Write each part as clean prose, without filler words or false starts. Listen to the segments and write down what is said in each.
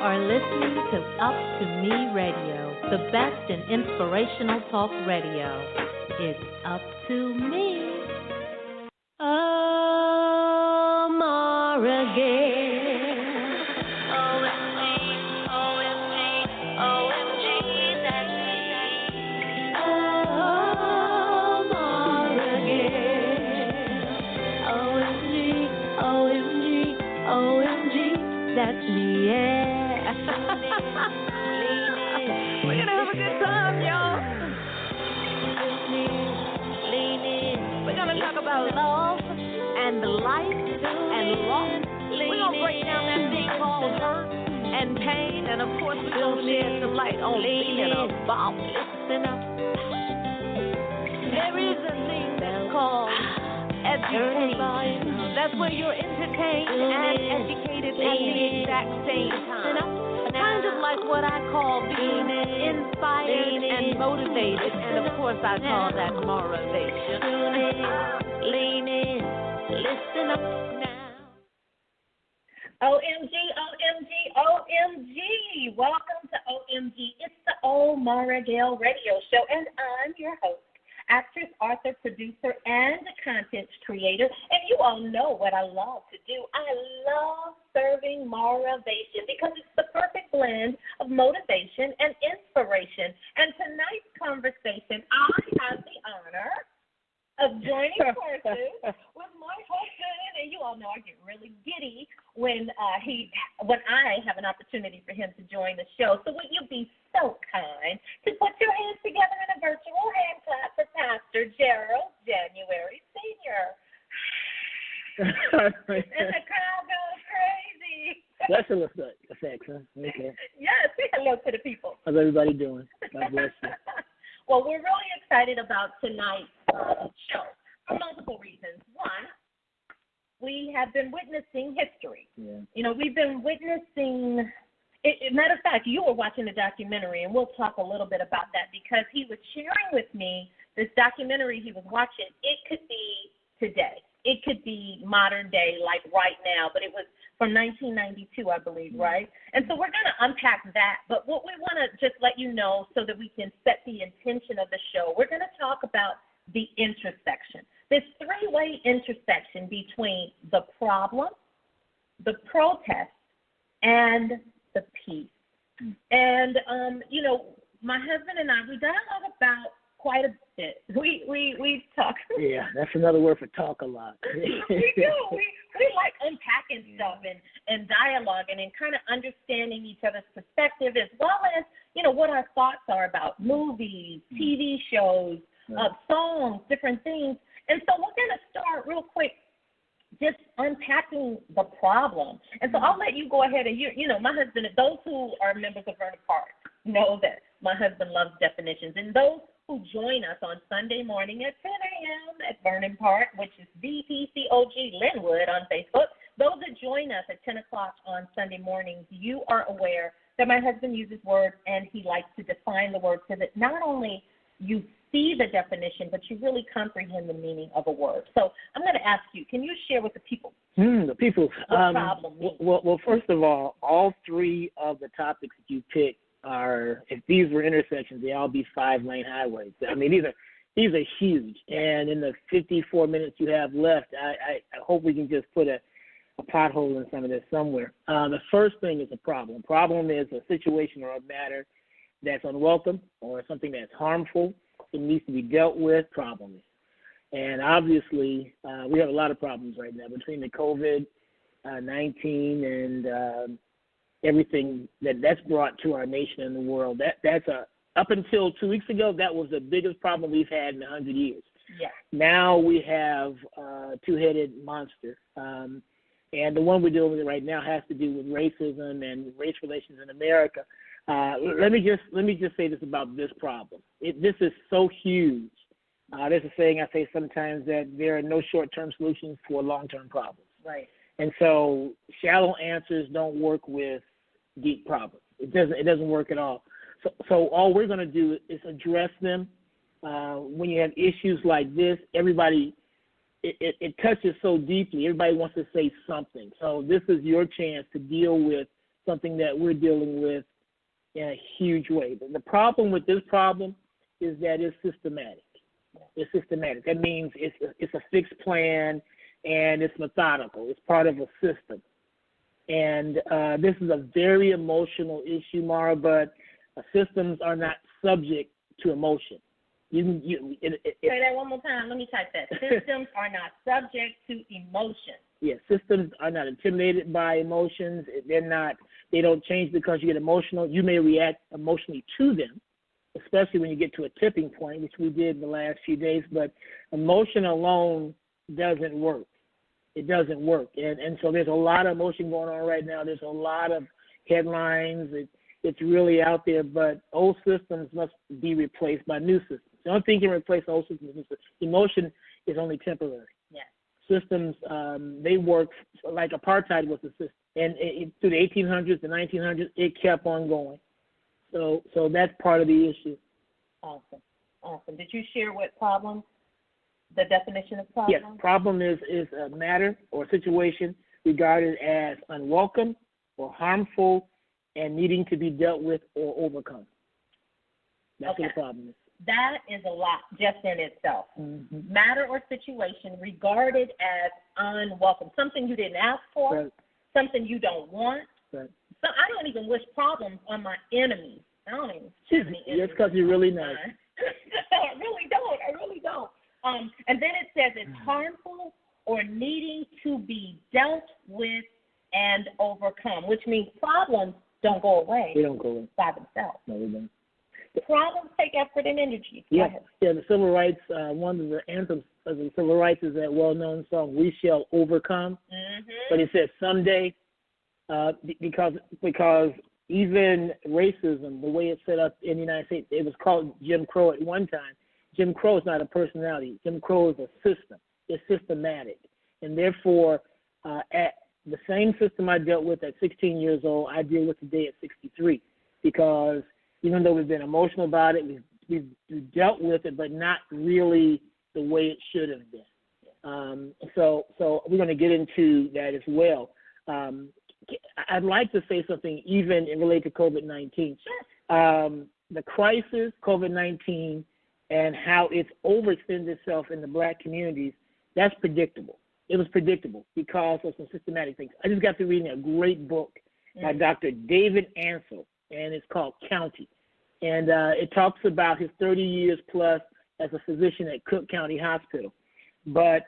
are listening to Up to Me Radio, the best in inspirational talk radio. It's Up to Me. Oh, Maura Gale. OMG, OMG, OMG, that's me. Oh, Maura Gale. OMG, OMG, OMG, that's me, yeah. We're gonna have a good time, y'all. We're gonna talk about love and life and loss. We're gonna break down that thing called hurt and pain, and of course we're gonna shed some light on being about. Listen up. There is a thing that's called education. That's where you're entertained and educated at the exact same time. Kind of like what I call being inspired and motivated, and of course I call that motivation. Lean in, listen up now. OMG, OMG, OMG. Welcome to OMG. It's the Maura Gale radio show, and I'm your host, actress, author, producer, and content creator. And you all know what I love to do. I love serving motivation because it's the perfect blend of motivation and inspiration. And tonight's conversation, I have the honor of joining forces with my husband. And you all know I get really giddy when I have an opportunity for him to join the show. So would you be so kind to put your hands together in a virtual hand clap for Pastor Jerald January, Sr. And the crowd goes crazy. That's a little effect, huh? Okay. Yes, say hello to the people. How's everybody doing? God bless you. Well, we're really excited about tonight's show for multiple reasons. One, we have been witnessing history. Yeah. You know, we've been witnessing. Matter of fact, you were watching the documentary, and we'll talk a little bit about that because he was sharing with me this documentary he was watching. It could be today. It could be modern day, like right now, but it was from 1992, I believe, right? And so we're going to unpack that, but what we want to just let you know so that we can set the intention of the show, we're going to talk about the intersection, this three-way intersection between the problem, the protest, and the peace. And, you know, my husband and I, we dialogue about quite a bit. We talk. Yeah, that's another word for talk a lot. We do. We like unpacking stuff and dialoguing and kind of understanding each other's perspective as well as, you know, what our thoughts are about movies, TV shows, songs, different things. And so we're going to start real quick just unpacking the problem. And so I'll let you go ahead and, you know, my husband, those who are members of Vernon Park know that my husband loves definitions. And those who join us on Sunday morning at 10 a.m. at Vernon Park, which is VPCOG Linwood on Facebook, those that join us at 10 o'clock on Sunday mornings, you are aware that my husband uses words and he likes to define the word so that not only you see the definition, but you really comprehend the meaning of a word. So I'm going to ask you, can you share with the people? The people. What problem means? Well, first of all three of the topics that you picked are, if these were intersections, they all be 5-lane highways. I mean, these are huge. And in the 54 minutes you have left, I hope we can just put a pothole in some of this somewhere. The first thing is a problem. Problem is a situation or a matter that's unwelcome or something that's harmful. It needs to be dealt with. Problem is. And obviously, we have a lot of problems right now between the COVID-19 and everything that's brought to our nation and the world. That's up until 2 weeks ago, that was the biggest problem we've had in 100 years. Yeah. Now we have a two-headed monster. And the one we're dealing with right now has to do with racism and race relations in America. Let me just say this about this problem. This is so huge. There's a saying I say sometimes that there are no short-term solutions for long-term problems. Right. And so shallow answers don't work with deep problems. It doesn't work at all. So all we're going to do is address them. When you have issues like this, everybody it touches so deeply. Everybody wants to say something. So this is your chance to deal with something that we're dealing with in a huge way. The problem with this problem is that it's systematic. It's systematic. That means it's a fixed plan and it's methodical. It's part of a system. And this is a very emotional issue, Maura, but systems are not subject to emotion. Say that one more time. Let me type that. Systems are not subject to emotion. Yes, systems are not intimidated by emotions. They don't change because you get emotional. You may react emotionally to them, especially when you get to a tipping point, which we did in the last few days. But emotion alone doesn't work. It doesn't work. And so there's a lot of emotion going on right now. There's a lot of headlines. It's really out there. But old systems must be replaced by new systems. The only thing can replace old systems is emotion is only temporary. Yeah. Systems, they work like apartheid was a system. And through the 1800s, the 1900s, it kept on going. So that's part of the issue. Awesome. Did you share what problem, the definition of problem? Yes, problem is a matter or situation regarded as unwelcome or harmful and needing to be dealt with or overcome. That's what the problem is. That is a lot just in itself. Mm-hmm. Matter or situation regarded as unwelcome, something you didn't ask for, right. Something you don't want. Right. So I don't even wish problems on my enemies. I don't even choose any enemies. That's because you're really nice. I really don't. And then it says it's harmful or needing to be dealt with and overcome, which means problems don't go away. They don't go away by themselves. No, they don't. Problems take effort and energy. Yeah, the civil rights, one of the anthems of the civil rights is that well-known song, "We Shall Overcome." Mm-hmm. But it says someday, because even racism, the way it's set up in the United States, it was called Jim Crow at one time. Jim Crow is not a personality. Jim Crow is a system. It's systematic. And therefore, at the same system I dealt with at 16 years old, I deal with today at 63, because even though we've been emotional about it, we've dealt with it, but not really the way it should have been. So we're going to get into that as well. I'd like to say something even related to COVID-19. The crisis, COVID-19, and how it's overextended itself in the black communities, that's predictable. It was predictable because of some systematic things. I just got to reading a great book by Dr. David Ansel, and it's called County. And it talks about his 30 years plus as a physician at Cook County Hospital. But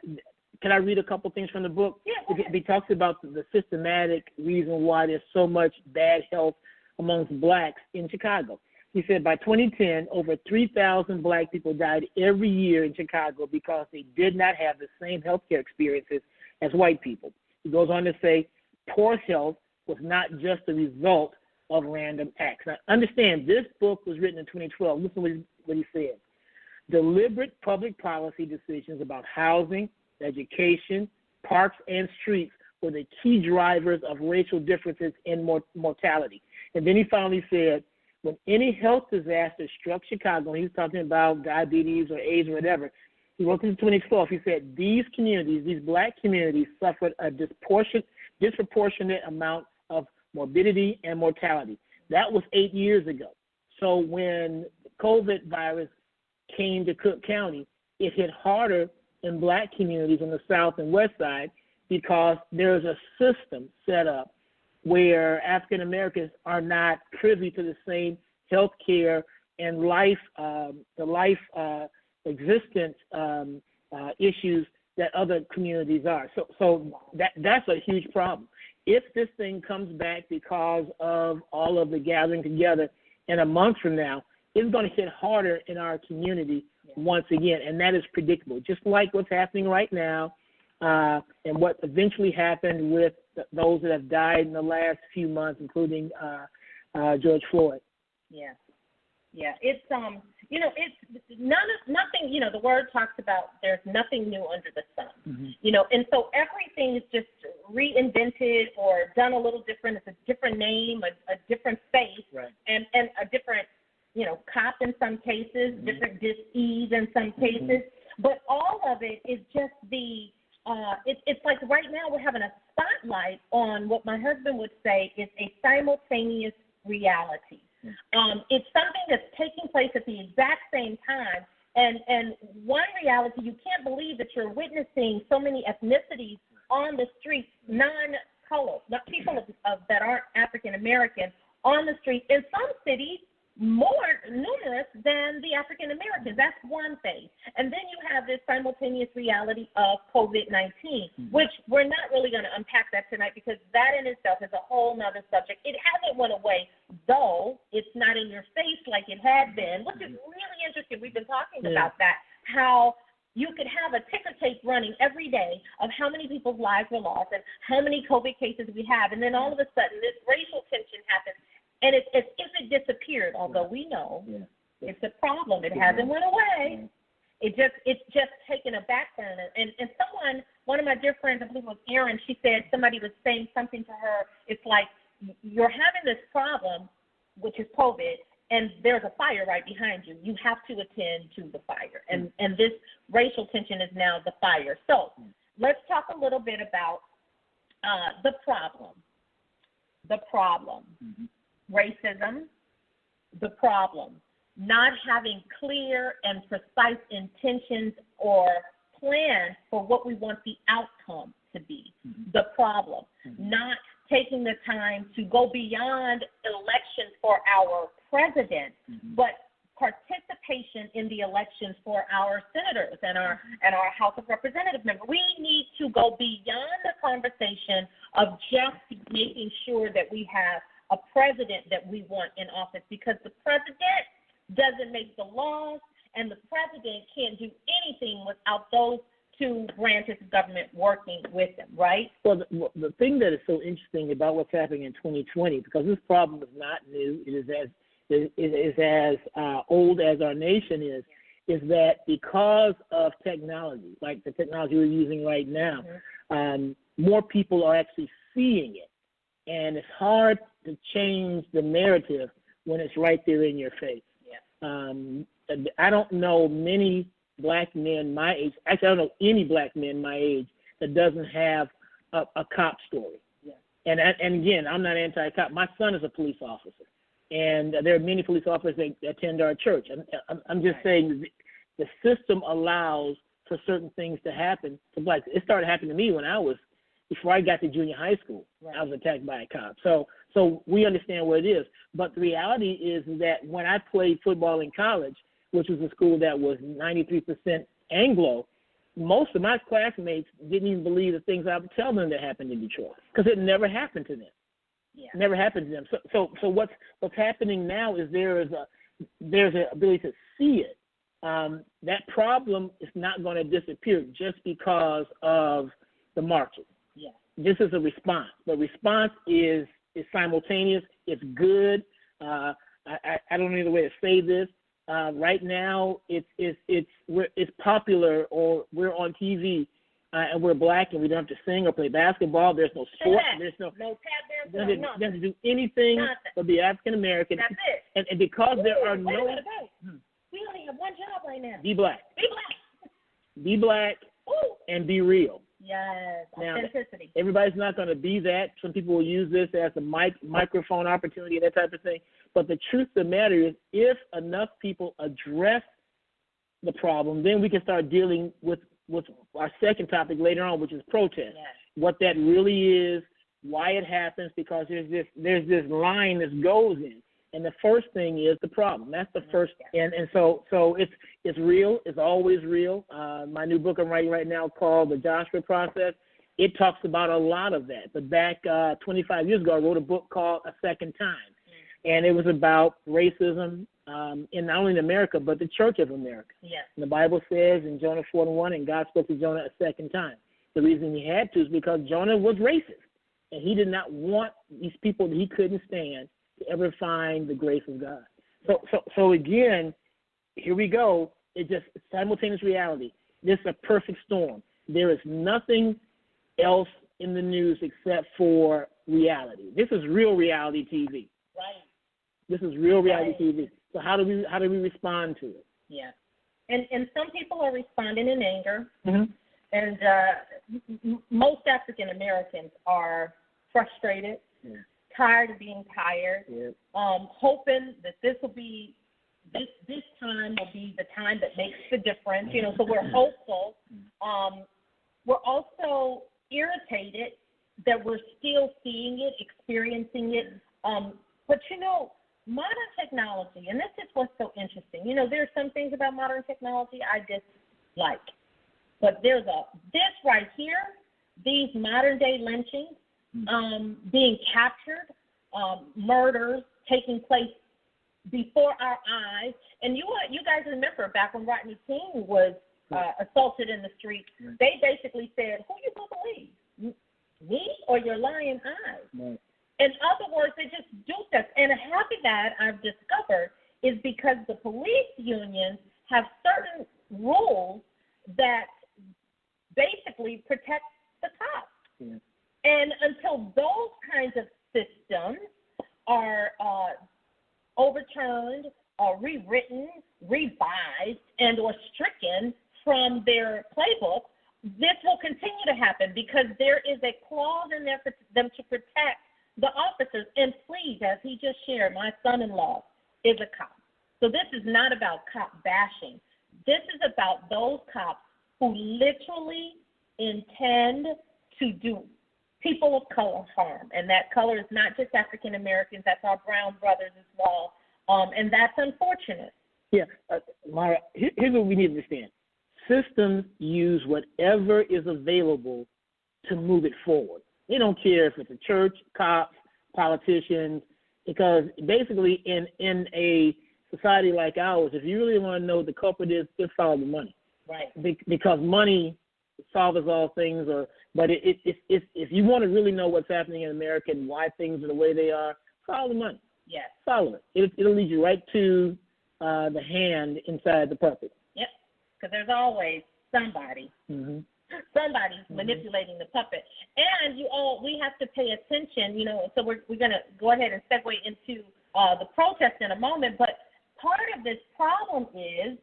can I read a couple things from the book? Yeah. He talks about the systematic reason why there's so much bad health amongst blacks in Chicago. He said by 2010, over 3,000 black people died every year in Chicago because they did not have the same healthcare experiences as white people. He goes on to say poor health was not just the result of random acts. Now, understand, this book was written in 2012. Listen to what he said. Deliberate public policy decisions about housing, education, parks, and streets were the key drivers of racial differences in mortality. And then he finally said, when any health disaster struck Chicago, and he was talking about diabetes or AIDS or whatever, he wrote this in 2012, he said, these communities, these black communities, suffered a disproportionate amount of morbidity and mortality. That was 8 years ago. So when COVID virus came to Cook County, it hit harder in black communities on the south and west side because there's a system set up where African Americans are not privy to the same health care and existence issues that other communities are. So that's a huge problem. If this thing comes back because of all of the gathering together in a month from now, it's going to hit harder in our community once again, and that is predictable, just like what's happening right now and what eventually happened with those that have died in the last few months, including George Floyd. Yeah. It's it's nothing. The word talks about there's nothing new under the sun. Mm-hmm. And so everything is just reinvented or done a little different. It's a different name, a different face, right. and a different cop in some cases, mm-hmm. different dis-ease in some cases. Mm-hmm. But all of it is just it's like right now we're having a spotlight on what my husband would say is a simultaneous reality. It's something that's taking place at the exact same time. And one reality, you can't believe that you're witnessing so many ethnicities on the streets, non-color, people that aren't African American on the street. In some cities, more numerous than the African Americans. That's one thing. And then you have this simultaneous reality of COVID-19, which we're not really going to unpack that tonight because that in itself is a whole nother subject. It hasn't went away, though it's not in your face like it had been, which is really interesting. We've been talking about that, how you could have a ticker tape running every day of how many people's lives were lost and how many COVID cases we have. And then all of a sudden, this racial tension happens. And it's as if it disappeared, although we know it's a problem. It hasn't went away. It's just taken a back burner. And someone, one of my dear friends, I believe it was Erin, she said somebody was saying something to her. It's like you're having this problem, which is COVID, and there's a fire right behind you. You have to attend to the fire. And this racial tension is now the fire. So let's talk a little bit about the problem. The problem. Racism, the problem, not having clear and precise intentions or plans for what we want the outcome to be, the problem, not taking the time to go beyond elections for our president, but participation in the elections for our senators and our House of Representatives members. We need to go beyond the conversation of just making sure that we have a president that we want in office, because the president doesn't make the laws, and the president can't do anything without those two branches of government working with him, right? Well, the thing that is so interesting about what's happening in 2020, because this problem is not new, it is as old as our nation is that because of technology, like the technology we're using right now, more people are actually seeing it. And it's hard to change the narrative when it's right there in your face. I don't know many black men my age. Actually, I don't know any black men my age that doesn't have a cop story. And again, I'm not anti-cop. My son is a police officer, and there are many police officers that attend our church. I'm just saying the system allows for certain things to happen to blacks. It started happening to me before I got to junior high school. I was attacked by a cop. So we understand what it is. But the reality is that when I played football in college, which was a school that was 93% Anglo, most of my classmates didn't even believe the things I would tell them that happened in Detroit, because it never happened to them. Never happened to them. So what's happening now is there's an ability to see it. That problem is not going to disappear just because of the marches. This is a response. The response is simultaneous. It's good. I don't know the way to say this. Right now, it's popular, or we're on TV and we're black and we don't have to sing or play basketball. There's no sport. There's no tap dance. They don't do anything but be African American. That's it. And because there are we only have one job right now. Be black. Be black. And be real. Yes, now, authenticity. Everybody's not going to be that. Some people will use this as a microphone opportunity, that type of thing. But the truth of the matter is, if enough people address the problem, then we can start dealing with our second topic later on, which is protest. What that really is, why it happens, because there's this line that goes in. And the first thing is the problem. That's the first, and so it's real. It's always real. My new book I'm writing right now called The Joshua Process, it talks about a lot of that. But back 25 years ago, I wrote a book called A Second Time, and it was about racism in not only in America, but the Church of America. And the Bible says in Jonah 4:1, and God spoke to Jonah a second time. The reason he had to is because Jonah was racist, and he did not want these people that he couldn't stand to ever find the grace of God. So again, here we go. It's just simultaneous reality. This is a perfect storm. There is nothing else in the news except for reality. This is real reality TV. This is real reality TV. So how do we respond to it? And some people are responding in anger. And most African Americans are frustrated, tired of being tired, hoping that this time will be the time that makes the difference. So we're hopeful. We're also irritated that we're still seeing it, experiencing it. But modern technology, and this is what's so interesting. There are some things about modern technology I dislike. But there's this right here, these modern day lynchings, being captured, murders taking place before our eyes. And you guys remember back when Rodney King was assaulted in the street, they basically said, who you gonna believe, me or your lying eyes? Right. In other words, they just duped us. And half of that I've discovered is because the police unions have certain rules that basically protect the cops. Yeah. And until those kinds of systems are overturned or rewritten, revised, and or stricken from their playbook, this will continue to happen because there is a clause in there for them to protect the officers. And please, as he just shared, my son-in-law is a cop. So this is not about cop bashing. This is about those cops who literally intend to do people of color harm. And that color is not just African Americans, that's our brown brothers as well. And that's unfortunate. Yeah, Maura, here's what we need to understand. Systems use whatever is available to move it forward. They don't care if it's a church, cops, politicians, because basically in a society like ours, if you really want to know what the culprit is, just follow the money. Right. Because money solves all things. But if you want to really know what's happening in America and why things are the way they are, follow the money. Yes. Follow it. It'll lead you right to the hand inside the puppet. Yep. Because there's always somebody. Mm-hmm. Somebody's manipulating the puppet. And we have to pay attention, so we're going to go ahead and segue into the protest in a moment. But part of this problem is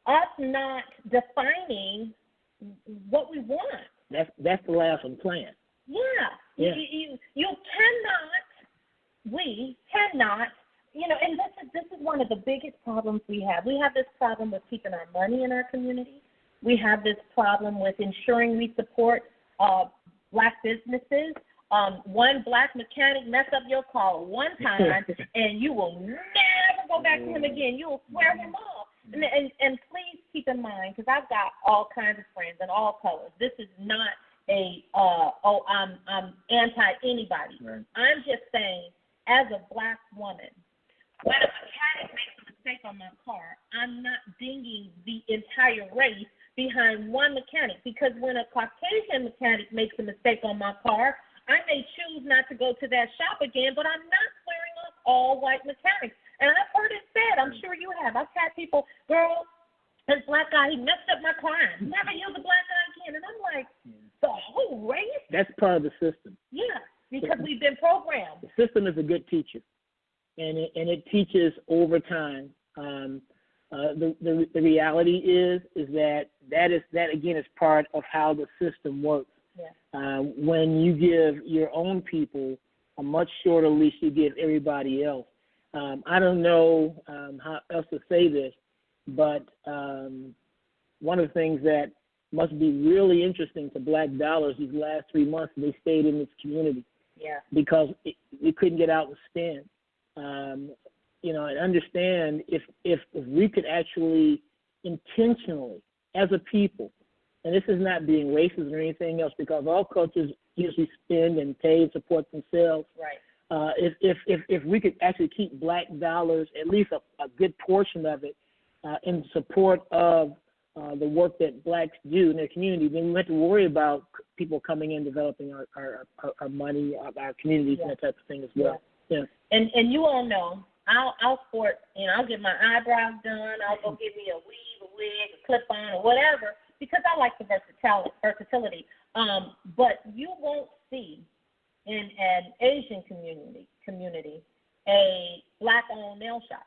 us not defining what we want. That's the last one plan. Yeah. We cannot, and this is one of the biggest problems we have. We have this problem with keeping our money in our community. We have this problem with ensuring we support black businesses. One black mechanic mess up your car one time, and you will never go back to him again. You will swear him off. And please keep in mind, because I've got all kinds of friends in all colors. This is not I'm anti anybody. Right. I'm just saying, as a black woman, when a mechanic makes a mistake on my car, I'm not dinging the entire race behind one mechanic, because when a Caucasian mechanic makes a mistake on my car, I may choose not to go to that shop again, but I'm not clearing off all white mechanics. And I've heard it said, I'm sure you have. I've had people, girl, this black guy, he messed up my car. Never use a black guy again. And I'm like, the whole race? That's part of the system. Yeah, because we've been programmed. The system is a good teacher, and it teaches over time. The reality is that again is part of how the system works. Yeah. When you give your own people a much shorter leash you give everybody else. I don't know how else to say this, but one of the things that must be really interesting to Black Dollars these last 3 months, they stayed in this community. Yeah. Because we couldn't get out and spend. And understand if we could actually intentionally, as a people, and this is not being racist or anything else, because all cultures usually spend and pay and support themselves. Right. If we could actually keep Black dollars, at least a good portion of it, in support of the work that Blacks do in their community, then we don't have to worry about people coming in developing our money, our communities, and that type of thing as well. Yeah. And you all know, I'll sport, I'll get my eyebrows done, I'll go get me a weave, a wig, a clip-on, or whatever, because I like the versatility. But you won't see in an Asian community a Black-owned nail shop.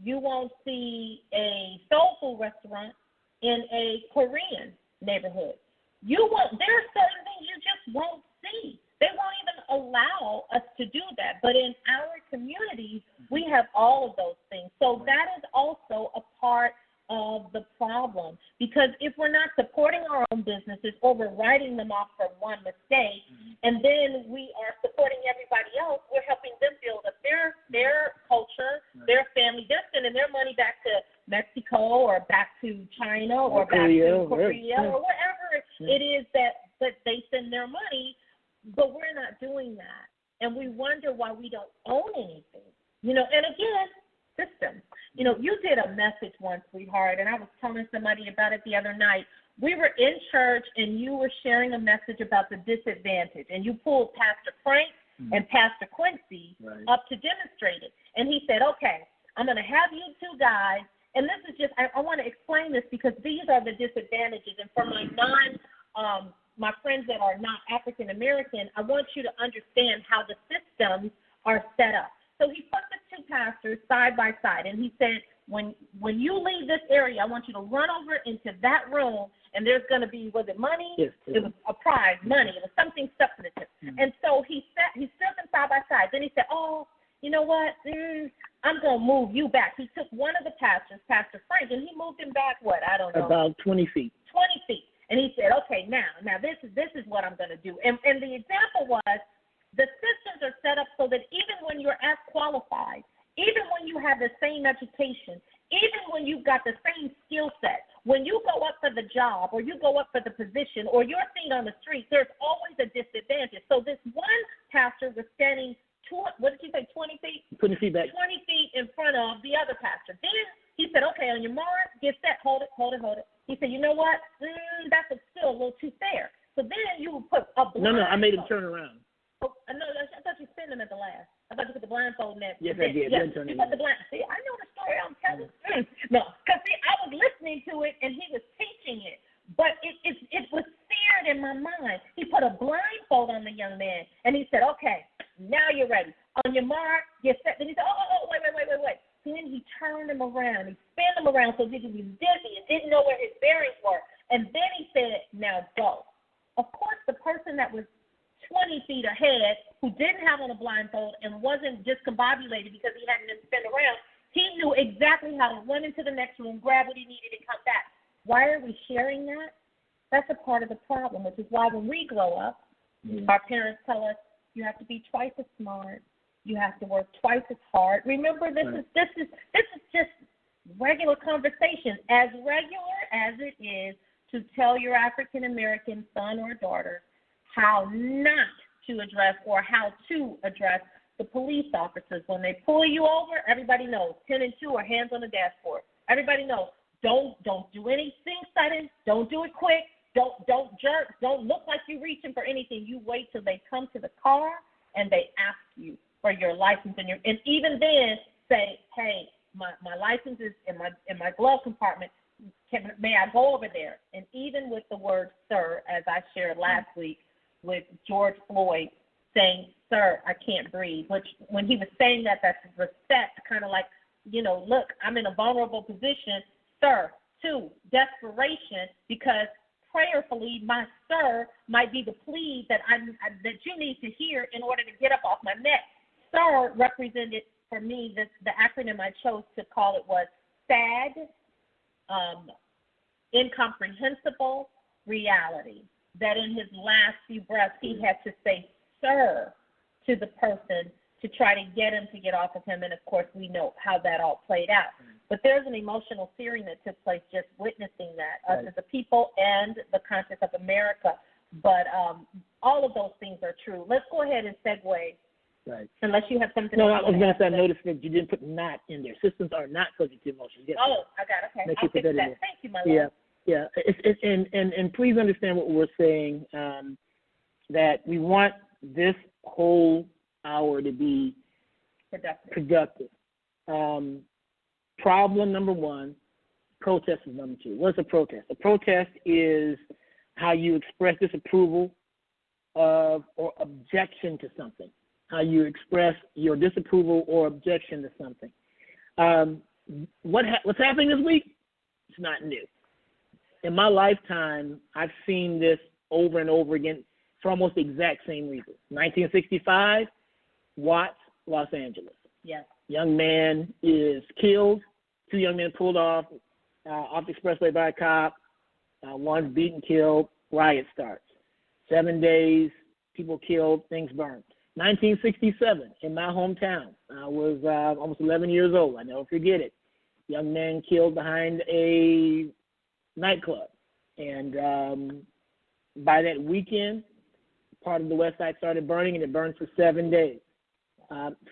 You won't see a soul food restaurant in a Korean neighborhoods. There are certain things you just won't see. They won't even allow us to do that. But in our communities, we have all of those things. So that is also a part of the problem, because if we're not supporting our own businesses or we're writing them off for one mistake, and then we are supporting everybody else, we're helping them build up their culture, their family. They're sending their money back to Mexico or back to China or back to Korea or wherever it is that they send their money, but we're not doing that. And we wonder why we don't own anything. And again, systems. You did a message once, sweetheart, and I was telling somebody about it the other night. We were in church, and you were sharing a message about the disadvantage, and you pulled Pastor Frank and Pastor Quincy up to demonstrate it. And he said, okay, I'm going to have you two guys, and this is just, I want to explain this because these are the disadvantages. And for my friends that are not African American, I want you to understand how the systems are set up. So he put the two pastors side by side, and he said, when you leave this area, I want you to run over into that room, and there's going to be, was it money? Yes, it was a prize, money. It was something substantive. And so he stood them side by side. Then he said, oh, you know what? I'm going to move you back. He took one of the pastors, Pastor Frank, and he moved him back, what? I don't know. About 20 feet. 20 feet. And he said, okay, now this is what I'm going to do. And the example was, the systems are set up so that even when you're as qualified, even when you have the same education, even when you've got the same skill set, when you go up for the job or you go up for the position or you're seen on the street, there's always a disadvantage. So this one pastor was standing, 20 feet? 20 feet back. 20 feet in front of the other pastor. Then he said, okay, on your mark, get set, hold it. He said, you know what? That's still a little too fair. So then you put a blindfold. No, I made him turn around. Oh, no, I thought you sent him at the last. I thought you put the blindfold in there. Yes, I did. Yes, you put the blind. See, I know the story I'm telling. No, because I was listening to it and he was teaching it, but it was seared in my mind. He put a blindfold on the young man and he said, "Okay, now you're ready. On your mark, get set." Then he said, "Oh, wait. Then he turned him around. He spun him around so he was dizzy and didn't know where his bearings were. And then he said, "Now go." Of course, the person that was 20 feet ahead, who didn't have on a blindfold and wasn't discombobulated because he hadn't been spun around, he knew exactly how to run into the next room, grab what he needed, and come back. Why are we sharing that? That's a part of the problem, which is why when we grow up, our parents tell us, you have to be twice as smart, you have to work twice as hard. Remember, this is just regular conversation, as regular as it is to tell your African American son or daughter how not to address or how to address the police officers. When they pull you over, everybody knows 10 and 2 are hands on the dashboard. Everybody knows don't do anything sudden, don't do it quick, don't jerk, don't look like you're reaching for anything. You wait till they come to the car and they ask you for your license and even then say, hey, my license is in my glove compartment. May I go over there? And even with the word sir, as I shared last week, with George Floyd saying, sir, I can't breathe, which when he was saying that's respect, kind of like, look, I'm in a vulnerable position, sir. 2, desperation, because prayerfully, my sir might be the plea that that you need to hear in order to get up off my neck. Sir represented for me, the acronym I chose to call it was SAG, incomprehensible reality. That in his last few breaths, he had to say, sir, to the person to try to get him to get off of him. And, of course, we know how that all played out. But there's an emotional searing that took place just witnessing that, us as a people and the conscience of America. But all of those things are true. Let's go ahead and segue. Right. Unless you have something. No, I was going to say, I noticed that you didn't put not in there. Systems are not subject to emotions. Yes, oh, I got it. Okay. I'll fix that. Thank you, my love. Yeah. And please understand what we're saying, that we want this whole hour to be productive. Problem number 1, protest is number 2. What's a protest? A protest is how you express disapproval of or objection to something, how you express your disapproval or objection to something. What's happening this week? It's not new. in my lifetime, I've seen this over and over again for almost the exact same reason. 1965, Watts, Los Angeles. Yes. Young man is killed. 2 young men pulled off the expressway by a cop. One's beaten, killed. Riot starts. 7 days, people killed, things burned. 1967, in my hometown, I was almost 11 years old. I never forget it. Young man killed behind a nightclub. And by that weekend, part of the West Side started burning, and it burned for 7 days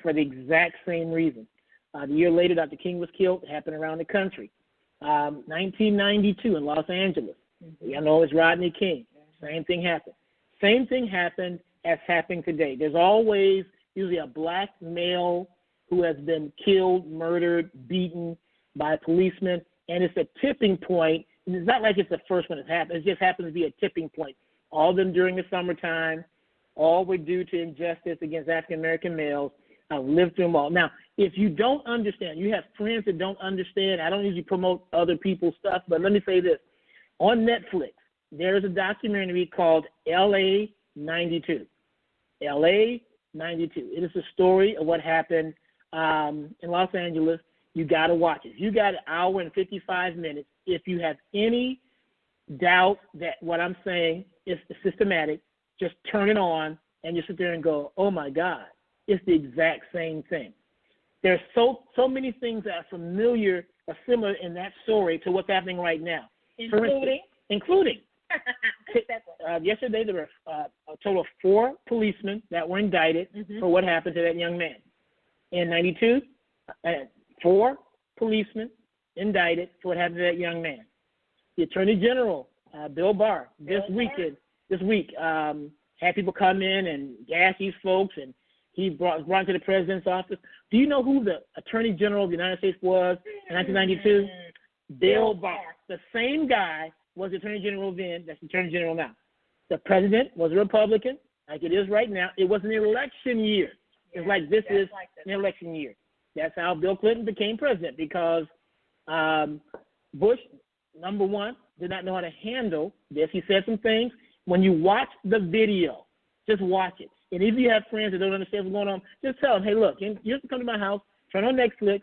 for the exact same reason. The year later, Dr. King was killed. It happened around the country. 1992 in Los Angeles. You know, it's Rodney King. Same thing happened. Same thing happened as happening today. There's always usually a black male who has been killed, murdered, beaten by a policeman, and it's a tipping point. And it's not like it's the first one that's happened. It just happens to be a tipping point. All of them during the summertime, all were due to injustice against African-American males. I've lived through them all. Now, if you don't understand, you have friends that don't understand. I don't usually promote other people's stuff, but let me say this. On Netflix, there is a documentary called LA 92. LA 92. It is a story of what happened in Los Angeles. You got to watch it. You got an hour and 55 minutes. If you have any doubt that what I'm saying is systematic, just turn it on and you sit there and go, oh, my God, it's the exact same thing. There's so many things that are familiar or similar in that story to what's happening right now. Including. Yesterday, there were a total of 4 policemen that were indicted for what happened to that young man. In 92, 4 policemen indicted for what happened to that young man. The Attorney General, Bill Barr, this week, had people come in and gas these folks, and he brought to the president's office. Do you know who the Attorney General of the United States was in 1992? Bill Barr. The same guy was the Attorney General then that's the Attorney General now. The president was a Republican, like it is right now. It was an election year. It's like this is an election year. That's how Bill Clinton became president, because Bush, number one, did not know how to handle this. He said some things. When you watch the video, just watch it. And if you have friends that don't understand what's going on, just tell them, hey, look, you have to come to my house, turn on Netflix,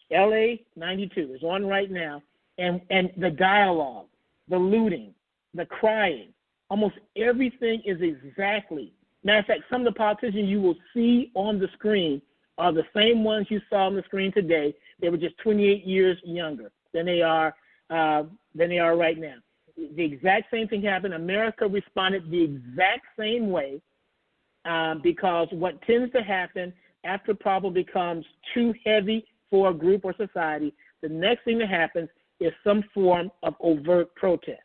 LA 92 is on right now, and the dialogue, the looting, the crying, almost everything is exactly. Matter of fact, some of the politicians you will see on the screen are the same ones you saw on the screen today. They were just 28 years younger than they are right now. The exact same thing happened. America responded the exact same way, because what tends to happen after a problem becomes too heavy for a group or society, the next thing that happens is some form of overt protest.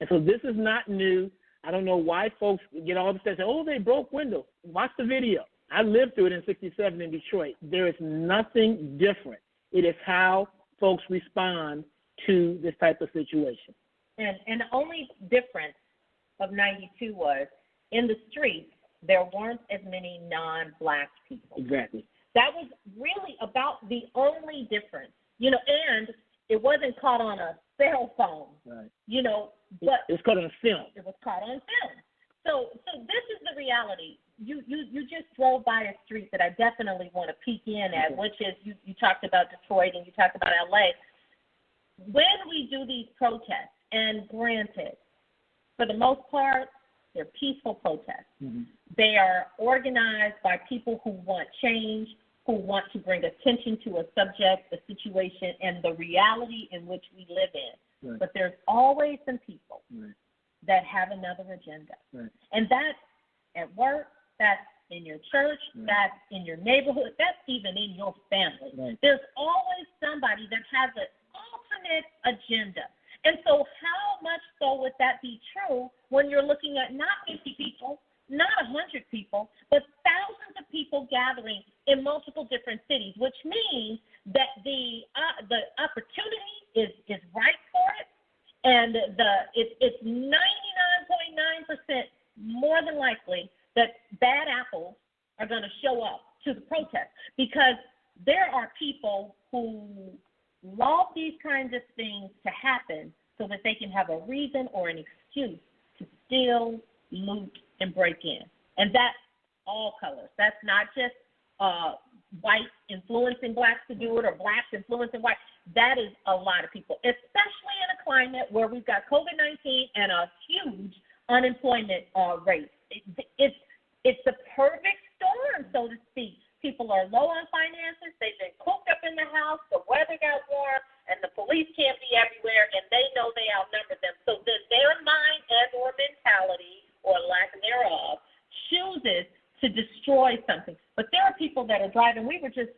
And so this is not new. I don't know why folks get all upset and say, oh, they broke windows. Watch the video. I lived through it in 67 in Detroit. There is nothing different. It is how folks respond to this type of situation. And the only difference of 92 was in the streets, there weren't as many non-black people. Exactly. That was really about the only difference, and it wasn't caught on a cell phone, right. But it was caught on film. It was caught on film. So this is the reality. You just drove by a street that I definitely want to peek in at, which is you talked about Detroit and you talked about LA. When we do these protests, and granted, for the most part, they're peaceful protests. Mm-hmm. They are organized by people who want change, who want to bring attention to a subject, a situation, and the reality in which we live in. Right. But there's always some people that have another agenda. Right. And that's at work, that's in your church, that's in your neighborhood, that's even in your family. Right. There's always somebody that has an alternate agenda. And so how much so would that be true when you're looking at not 50 people, not 100 people, but thousands of people gathering in multiple different cities, which means that the opportunity is right for it, and it's 99.9% more than likely that bad apples are going to show up to the protest, because there are people who love these kinds of things to happen so that they can have a reason or an excuse to steal, loot, and break in. And that's all colors. That's not just whites influencing blacks to do it or blacks influencing whites. That is a lot of people, especially in a climate where we've got COVID-19 and a huge unemployment rate. It's the perfect storm, so to speak. People are low on finances. They've been cooped up in the house. The weather got warm, and the police can't be everywhere, and they know they outnumber them. So then their mind and/or mentality, or lack thereof, chooses to destroy something. But there are people that are driving. We were just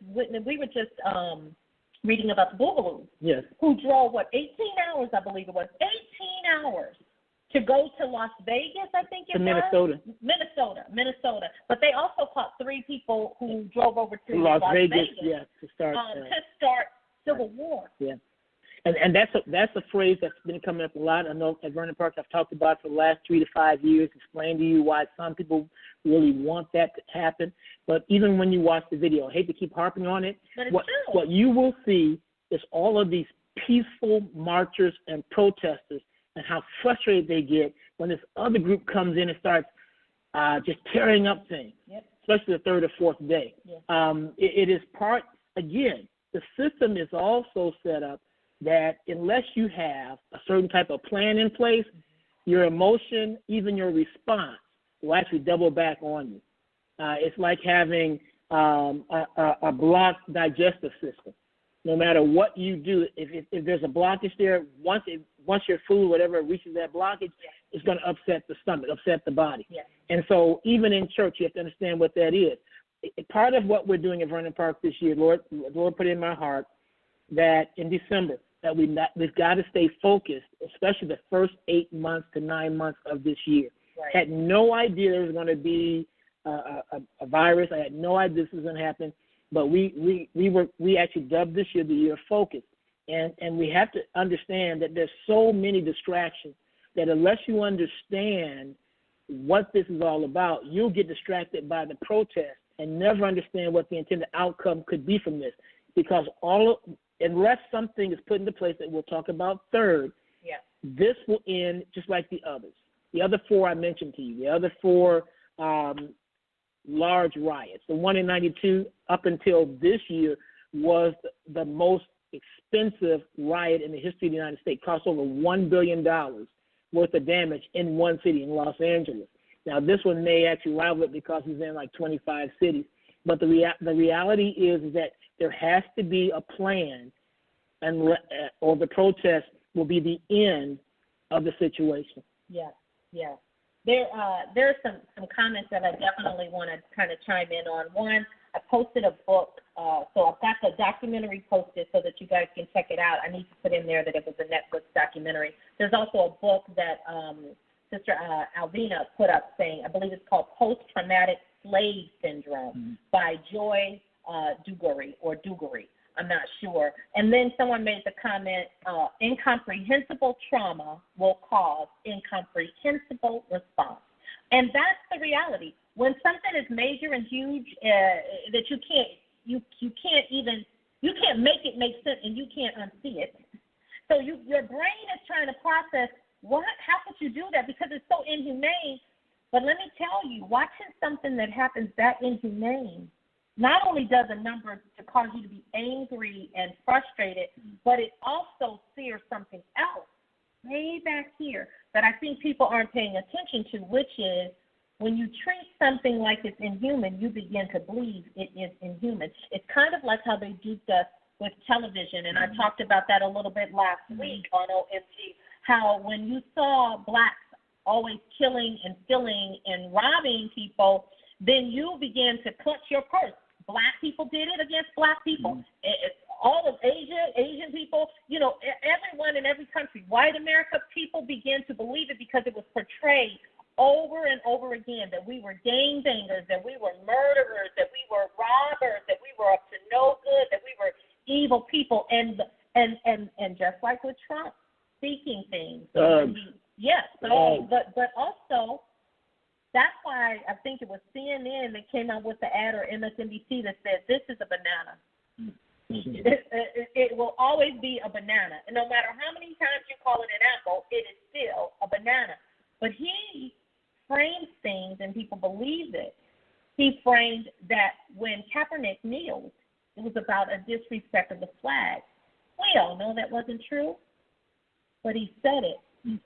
reading about the Boogaloos, yes, who drove 18 hours, I believe it was, 18 hours to go to Las Vegas, I think it was. Minnesota. But they also caught 3 people who drove over to Las Vegas, yeah, to start civil war. Yeah, and that's a phrase that's been coming up a lot. I know at Vernon Park I've talked about it for the last 3 to 5 years, explained to you why some people really want that to happen. But even when you watch the video, I hate to keep harping on it, but what you will see is all of these peaceful marchers and protesters and how frustrated they get when this other group comes in and starts just tearing up things, yep, especially the 3rd or 4th day. Yep. It is part, again, the system is also set up that unless you have a certain type of plan in place, your emotion, even your response, will actually double back on you. It's like having a blocked digestive system. No matter what you do, if there's a blockage there, once your food, whatever, reaches that blockage, it's going to upset the stomach, upset the body. Yeah. And so even in church, you have to understand what that is. Part of what we're doing at Vernon Park this year, Lord put in my heart that in December, that we've got to stay focused, especially the first 8 months to 9 months of this year. Right. Had no idea there was going to be a virus. I had no idea this was going to happen. But we actually dubbed this year the year of focus. And we have to understand that there's so many distractions that unless you understand what this is all about, you'll get distracted by the protest and never understand what the intended outcome could be from this. Because unless something is put into place that we'll talk about third, this will end just like the others. The other 4 I mentioned to you, the other 4 large riots. The one in 92 up until this year was the most expensive riot in the history of the United States. Cost over $1 billion worth of damage in one city, in Los Angeles. Now, this one may actually rival it because it's in like 25 cities. But the reality is that there has to be a plan, or the protest will be the end of the situation. Yeah. There's some comments that I definitely want to kind of chime in on. One, I posted a book, so I've got the documentary posted so that you guys can check it out. I need to put in there that it was a Netflix documentary. There's also a book that Sister Alvina put up saying, I believe it's called Post-Traumatic Slave Syndrome by Joy Dugary. I'm not sure. And then someone made the comment, incomprehensible trauma will cause incomprehensible response. And that's the reality. When something is major and huge that you can't make it make sense and you can't unsee it. So your brain is trying to process, how could you do that? Because it's so inhumane. But let me tell you, watching something that happens that inhumane not only does a number to cause you to be angry and frustrated, but it also sears something else way back here that I think people aren't paying attention to, which is when you treat something like it's inhuman, you begin to believe it is inhuman. It's kind of like how they duped us with television, and I talked about that a little bit last week on OMG, how when you saw blacks always killing and stealing and robbing people, then you began to clutch your purse. Black people did it against black people. All of Asian people, everyone in every country, white America, people began to believe it because it was portrayed over and over again that we were gangbangers, that we were murderers, that we were robbers, that we were up to no good, that we were evil people. And just like with Trump speaking things. But also, that's why I think it was CNN that came out with the ad, or MSNBC, that said, this is a banana. It will always be a banana. And no matter how many times you call it an apple, it is still a banana. But he frames things, and people believe it. He framed that when Kaepernick kneeled, it was about a disrespect of the flag. We all know that wasn't true, but he said it.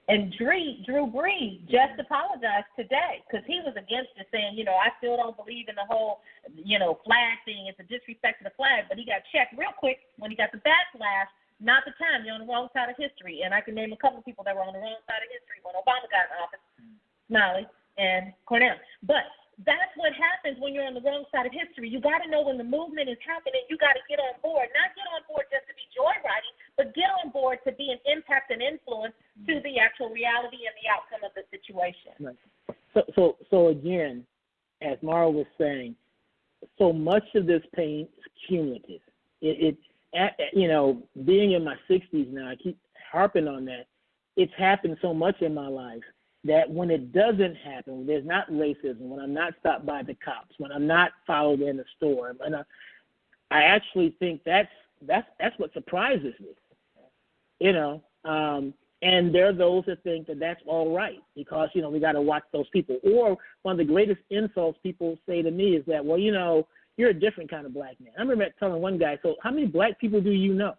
And Drew Brees just apologized today because he was against it, saying, I still don't believe in the whole, flag thing. It's a disrespect to the flag. But he got checked real quick when he got the backlash. Not the time. You're on the wrong side of history. And I can name a couple of people that were on the wrong side of history when Obama got in office, Smiley and Cornell. But that's what happens when you're on the wrong side of history. You got to know when the movement is happening. You got to get on board. Not get on board just to be joyriding, but get on board to be an impact and influence to the actual reality and the outcome of the situation. Right. So again, as Maura was saying, so much of this pain is cumulative. Being in my 60s now, I keep harping on that. It's happened so much in my life that when it doesn't happen, when there's not racism, when I'm not stopped by the cops, when I'm not followed in the store, and I actually think that's what surprises me, and there are those that think that that's all right because, we got to watch those people. Or one of the greatest insults people say to me is that, well, you're a different kind of black man. I remember telling one guy, so how many black people do you know?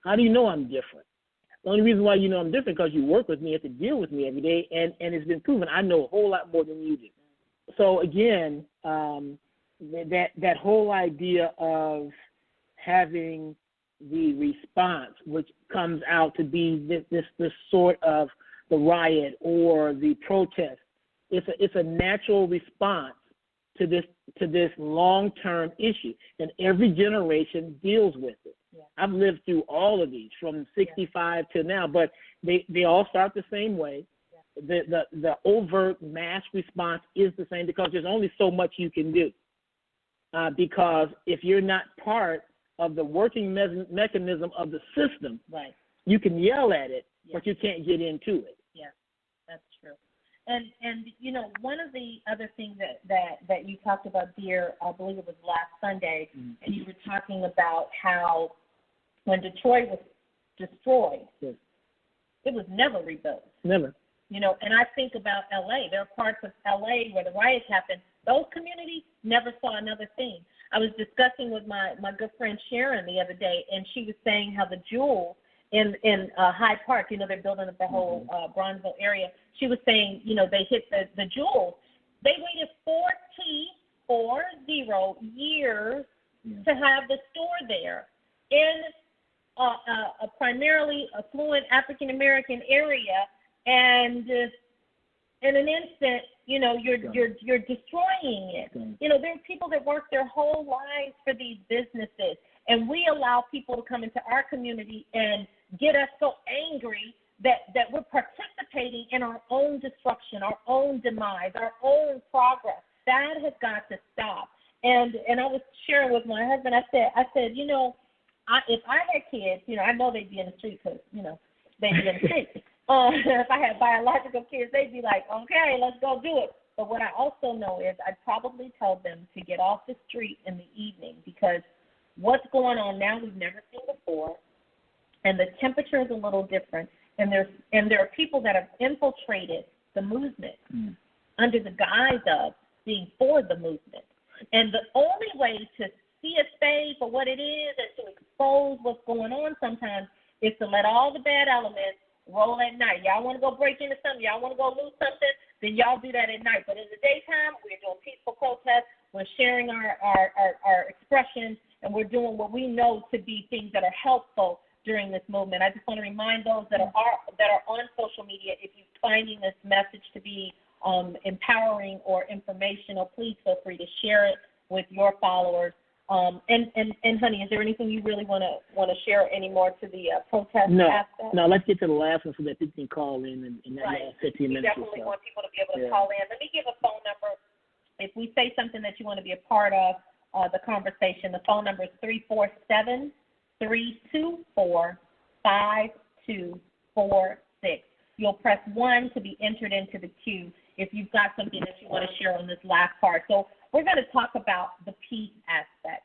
How do you know I'm different? The only reason why you know I'm different because you work with me, you have to deal with me every day, and it's been proven I know a whole lot more than you do. So again, that whole idea of having the response, which comes out to be this sort of the riot or the protest, it's a natural response to this long-term issue, and every generation deals with it. Yeah. I've lived through all of these from 65 to now, but they all start the same way. Yeah. The overt mass response is the same because there's only so much you can do. Because if you're not part of the working mechanism of the system, right, you can yell at it, but you can't get into it. Yeah, that's true. And one of the other things that you talked about, dear, I believe it was last Sunday, and you were talking about how when Detroit was destroyed, it was never rebuilt. Never. And I think about L.A. There are parts of L.A. where the riots happened. Those communities never saw another thing. I was discussing with my good friend Sharon the other day, and she was saying how the Jewel in Hyde Park, they're building up the whole Bronzeville area. She was saying, they hit the Jewels. They waited 40 years to have the store there in a primarily affluent African-American area, and in an instant, you're destroying it. There are people that work their whole lives for these businesses, and we allow people to come into our community and get us so angry that we're participating in our own destruction, our own demise, our own progress. That has got to stop. And I was sharing with my husband, I said, if I had kids, I know they'd be in the street because, they'd be in the street. If I had biological kids, they'd be like, okay, let's go do it. But what I also know is I'd probably tell them to get off the street in the evening because what's going on now we've never seen before, and the temperature is a little different, and there are people that have infiltrated the movement under the guise of being for the movement. And the only way to see a spade for what it is and to expose what's going on sometimes is to let all the bad elements roll at night. Y'all want to go break into something, y'all want to go lose something, then y'all do that at night. But in the daytime, we're doing peaceful protests, we're sharing our expressions, and we're doing what we know to be things that are helpful during this movement. I just want to remind those that are on social media, if you're finding this message to be empowering or informational, please feel free to share it with your followers. And honey, is there anything you really want to share anymore to the protest aspect? No, let's get to the last one so that people can call in that last 15 minutes. We definitely want people to be able to call in. Let me give a phone number. If we say something that you want to be a part of the conversation, the phone number is 347-324-5246. You'll press 1 to be entered into the queue if you've got something that you want to share on this last part. So we're going to talk about the peace aspect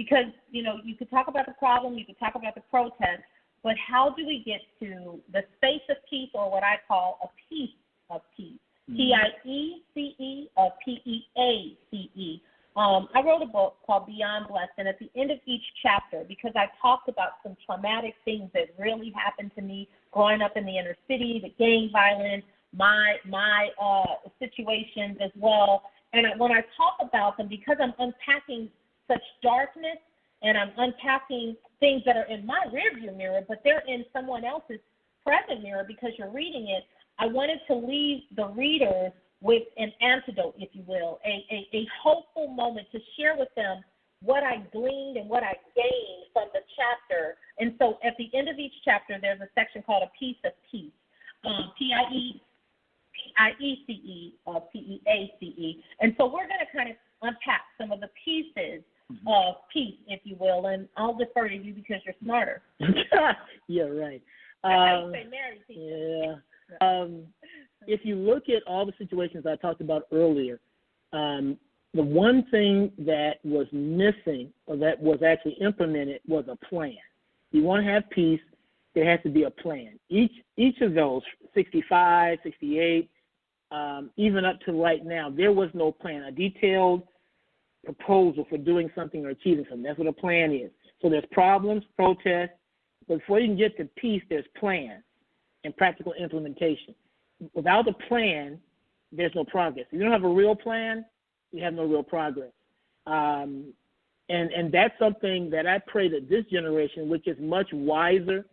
because, you know, you could talk about the problem, you could talk about the protest, but how do we get to the space of peace, or what I call a piece of peace? P-I-E-C-E or P-E-A-C-E. I wrote a book called Beyond Blessed, and at the end of each chapter, because I talked about some traumatic things that really happened to me growing up in the inner city, the gang violence, my situations as well. And when I talk about them, because I'm unpacking such darkness and I'm unpacking things that are in my rearview mirror, but they're in someone else's present mirror because you're reading it, I wanted to leave the readers with an antidote, if you will, a hopeful moment to share with them what I gleaned and what I gained from the chapter. And so at the end of each chapter, there's a section called A Piece of Peace, P-I-E-C-E or P-E-A-C-E. And so we're going to kind of unpack some of the pieces of peace, if you will, and I'll defer to you because you're smarter. Yeah, right. That's how you say married people. Yeah. If you look at all the situations I talked about earlier, the one thing that was missing or that was actually implemented was a plan. You want to have peace, there has to be a plan. Each of those, 65, 68, even up to right now, there was no plan, a detailed proposal for doing something or achieving something. That's what a plan is. So there's problems, protests, but before you can get to peace, there's plans and practical implementation. Without a plan, there's no progress. If you don't have a real plan, you have no real progress. And that's something that I pray that this generation, which is much wiser,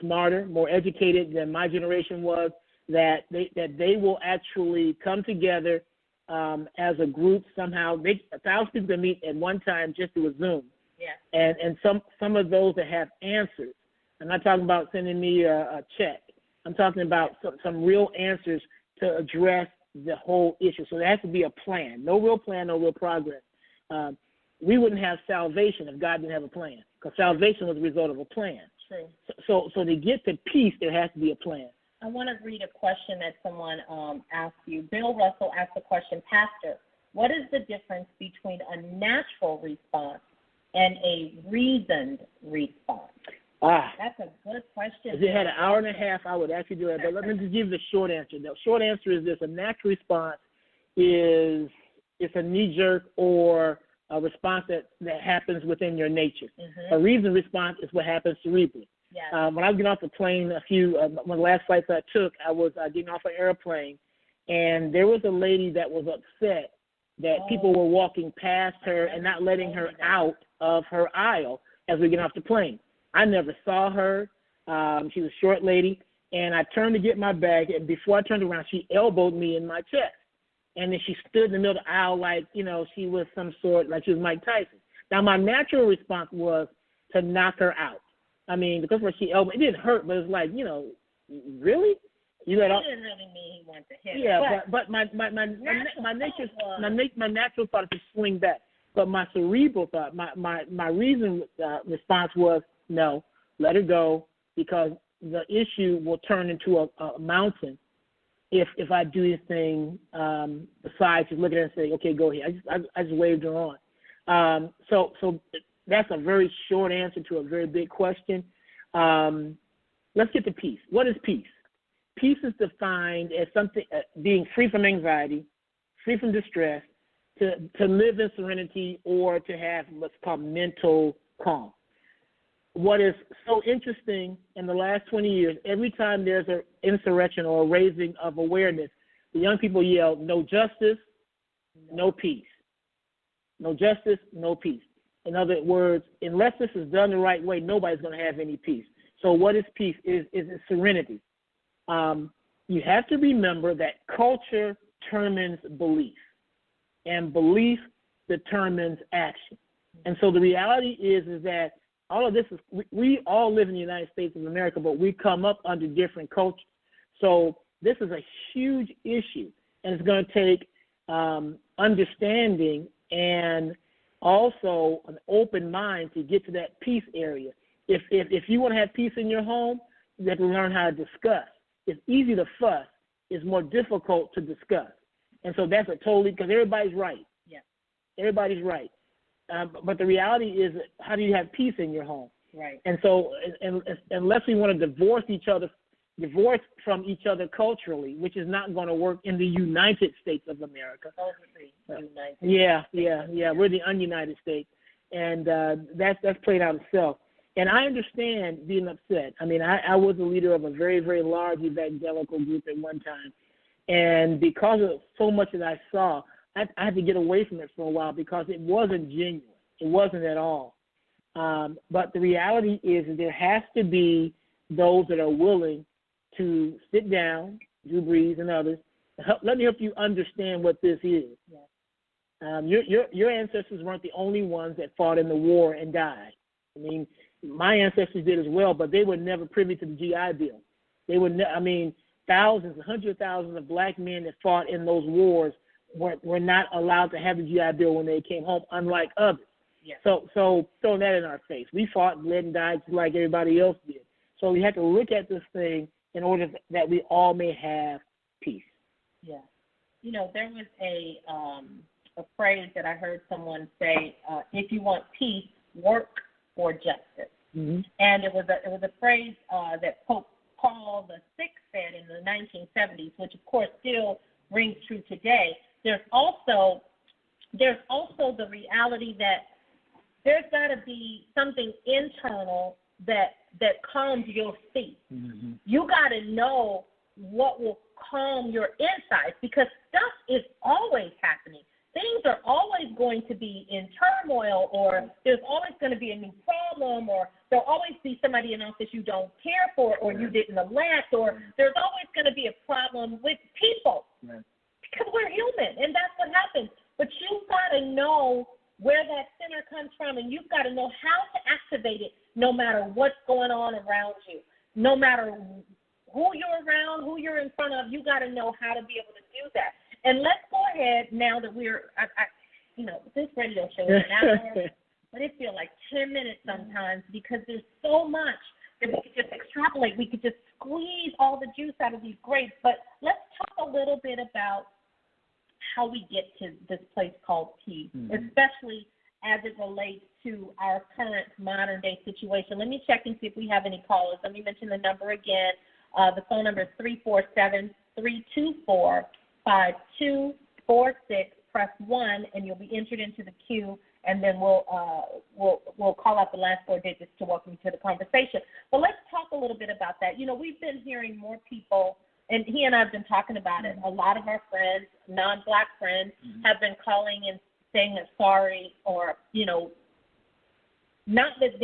smarter, more educated than my generation was, that they will actually come together as a group somehow. 1,000 people can meet at one time just through a Zoom. Yeah. And some of those that have answers. I'm not talking about sending me a check. I'm talking about some real answers to address the whole issue. So there has to be a plan. No real plan, no real progress. We wouldn't have salvation if God didn't have a plan, because salvation was a result of a plan. True. So to get to peace, there has to be a plan. I want to read a question that someone asked you. Bill Russell asked the question, Pastor, what is the difference between a natural response and a reasoned response? That's a good question. If you had an hour and a half, I would actually do that. But let me just give you the short answer. The short answer is this. A natural response is a knee-jerk or a response that happens within your nature. Mm-hmm. A reasoned response is what happens cerebrally. Yes. When I was getting off the plane, one of the last flights I took, I was getting off an airplane, and there was a lady that was upset that people were walking past her and not letting her out of her aisle as we get off the plane. I never saw her. She was a short lady, and I turned to get my bag, and before I turned around, she elbowed me in my chest. And then she stood in the middle of the aisle like, she was some sort, like she was Mike Tyson. Now, my natural response was to knock her out. I mean, because when she elbowed, it didn't hurt, but it was like, really? You let off? It didn't really mean he wanted to hit her. Yeah, but my natural thought is to swing back. But my cerebral thought, my reason response was, no, let her go, because the issue will turn into a mountain if I do anything besides just look at her and say, okay, go ahead. I just waved her on. So that's a very short answer to a very big question. Let's get to peace. What is peace? Peace is defined as something being free from anxiety, free from distress, to live in serenity, or to have what's called mental calm. What is so interesting in the last 20 years, every time there's an insurrection or a raising of awareness, the young people yell, no justice, no peace. No justice, no peace. In other words, unless this is done the right way, nobody's going to have any peace. So what is peace? Is serenity. You have to remember that culture determines belief, and belief determines action. And so the reality is that all of this is, we all live in the United States of America, but we come up under different cultures. So this is a huge issue, and it's going to take understanding and also an open mind to get to that peace area. If you want to have peace in your home, you have to learn how to discuss. It's easy to fuss. It's more difficult to discuss. And so that's because everybody's right. Yeah. Everybody's right. but the reality is, how do you have peace in your home? Right. And so, unless we want to divorce from each other culturally, which is not going to work in the United States of America. Yeah. We're the ununited states, and that's played out itself. And I understand being upset. I mean, I was a leader of a very, very large evangelical group at one time, and because of so much that I saw, I had to get away from it for a while because it wasn't genuine. It wasn't at all. But the reality is that there has to be those that are willing to sit down, Drew Brees and others. Let me help you understand what this is. Yes. Your ancestors weren't the only ones that fought in the war and died. I mean, my ancestors did as well, but they were never privy to the GI Bill. They were, thousands, hundreds of thousands of black men that fought in those wars were not allowed to have the GI Bill when they came home, unlike others. Yeah. So throwing that in our face. We fought, bled, and died just like everybody else did. So we have to look at this thing in order that we all may have peace. Yeah. There was a phrase that I heard someone say, if you want peace, work for justice. Mm-hmm. And it was a phrase that Pope Paul VI said in the 1970s, which of course still rings true today. There's also the reality that there's got to be something internal that calms your feet. Mm-hmm. You got to know what will calm your insides, because stuff is always happening. Things are always going to be in turmoil, or there's always going to be a new problem, or there'll always be somebody in office you don't care for, or you didn't elect, or there's always going to be a problem with people. Right. Because we're human, and that's what happens. But you've got to know where that center comes from, and you've got to know how to activate it no matter what's going on around you. No matter who you're around, who you're in front of, you got to know how to be able to do that. And let's go ahead now that this radio show is an hour, but it feels like 10 minutes sometimes, because there's so much that we could just extrapolate. We could just squeeze all the juice out of these grapes. But let's talk a little bit about how we get to this place called peace, especially as it relates to our current modern-day situation. Let me check and see if we have any callers. Let me mention the number again. The phone number is 347-324-5246. Press 1, and you'll be entered into the queue, and then we'll call out the last 4 digits to welcome you to the conversation. But let's talk a little bit about that. We've been hearing more people, and he and I have been talking about it. A lot of our friends, non-black friends, have been calling and saying that sorry, or, not that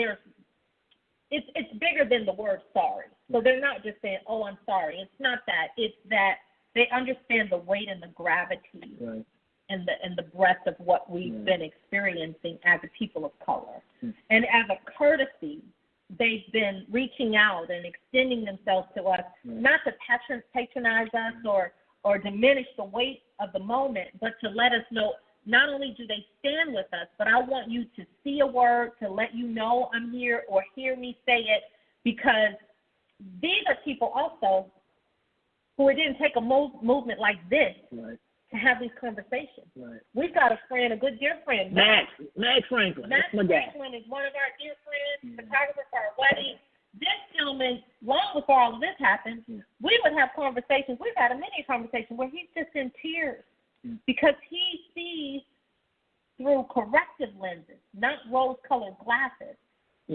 it's bigger than the word sorry. So they're not just saying, oh, I'm sorry. It's not that. It's that they understand the weight and the gravity, right, and the breadth of what we've been experiencing as a people of color. And as a courtesy, they've been reaching out and extending themselves to us, not to patronize us or diminish the weight of the moment, but to let us know not only do they stand with us, but I want you to see a word to let you know I'm here, or hear me say it, because these are people also who it didn't take a movement like this to have these conversations. Right. We've got a friend, a good dear friend, Max Franklin. Max Franklin is one of our dear friends, photographer for our wedding. This gentleman, long before all of this happened, we would have conversations. We've had a many conversations where he's just in tears because he sees through corrective lenses, not rose-colored glasses,